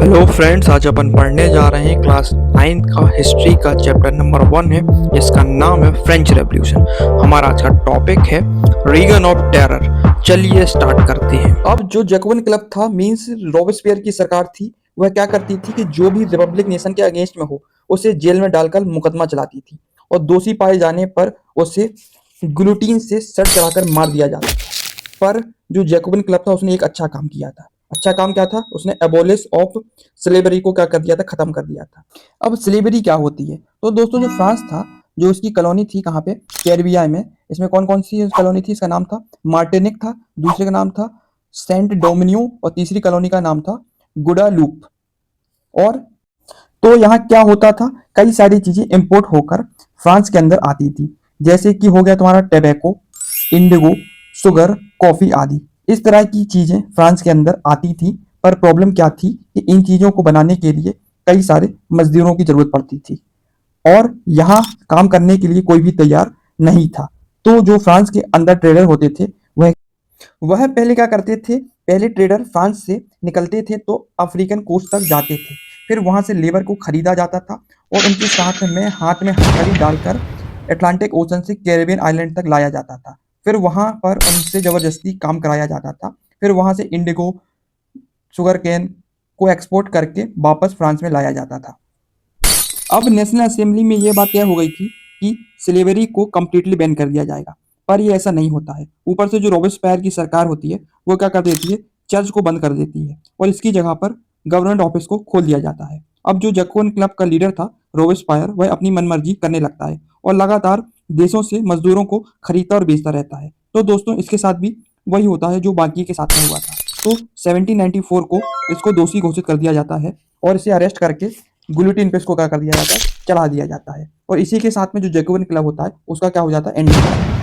Hello friends, आज अपन पढ़ने जा रहे हैं क्लास 9 का हिस्ट्री का चैप्टर नंबर 1 है जिसका नाम है फ्रेंच रेवोल्यूशन। हमारा आज का टॉपिक है रीगन ऑफ टेरर। चलिए स्टार्ट करते हैं। अब जो जैकोबिन क्लब था मींस रॉबेस्पियर की सरकार थी, वह क्या करती थी कि जो भी रिपब्लिक नेशन के अगेंस्ट में हो उसे जेल में डालकर मुकदमा चलाती थी और दोषी पाए जाने पर उसे गुलोटीन से सर चढ़ाकर मार दिया जाता था। पर जो जैकोबिन क्लब था उसने एक अच्छा काम किया था। अच्छा काम क्या था? उसने एबोलिश ऑफ स्लेवरी को क्या कर दिया था? खत्म कर दिया था। अब स्लेवरी क्या होती है? तो दोस्तों जो फ्रांस था, जो उसकी कॉलोनी थी कहाँ पे? कैरिबिया में। इसमें कौन कौन सी कॉलोनी थी? इसका नाम था मार्टिनिक था, दूसरे का नाम था सेंट डोमिनियो और तीसरी कॉलोनी का नाम था गुडालूप। और तो यहाँ क्या होता था, कई सारी चीजें इंपोर्ट होकर फ्रांस के अंदर आती थी, जैसे कि हो गया तुम्हारा टैबेको, इंडिगो, शुगर, कॉफी आदि। इस तरह की चीजें फ्रांस के अंदर आती थी। पर प्रॉब्लम क्या थी कि इन चीजों को बनाने के लिए कई सारे मजदूरों की जरूरत पड़ती थी और यहाँ काम करने के लिए कोई भी तैयार नहीं था। तो जो फ्रांस के अंदर ट्रेडर होते थे वह पहले क्या करते थे? पहले ट्रेडर फ्रांस से निकलते थे तो अफ्रीकन कोस्ट तक जाते थे। फिर वहां से लेबर को खरीदा जाता था और उनके साथ में हाथ में हथकड़ी डालकर अटलांटिक ओशन से कैरेबियन आइलैंड तक लाया जाता था। फिर वहां पर उनसे जबरदस्ती काम कराया जाता था। फिर वहां से इंडिगो, शुगर केन को एक्सपोर्ट करके वापस फ्रांस में लाया जाता था। अब नेशनल असेंबली में ये बात तय हो गई थी कि स्लेवरी को कम्प्लीटली बैन कर दिया जाएगा। पर ये ऐसा नहीं होता है। ऊपर से जो रॉबेस्पियर की सरकार होती है वो क्या कर देती है? चर्च को बंद कर देती है और इसकी जगह पर गवर्नमेंट ऑफिस को खोल दिया जाता है। अब जो जैकोबिन क्लब का लीडर था रॉबेस्पियर, वह अपनी मनमर्जी करने लगता है और लगातार देशों से मजदूरों को खरीदता और बेचता रहता है। तो दोस्तों इसके साथ भी वही होता है जो बाकी के साथ में हुआ था। तो 1794 को इसको दोषी घोषित कर दिया जाता है और इसे अरेस्ट करके गुलियोटिन पे इसको क्या कर दिया जाता है? चढ़ा दिया जाता है। और इसी के साथ में जो जैकोबिन क्लब होता है उसका क्या हो जाता है? एंडिंग।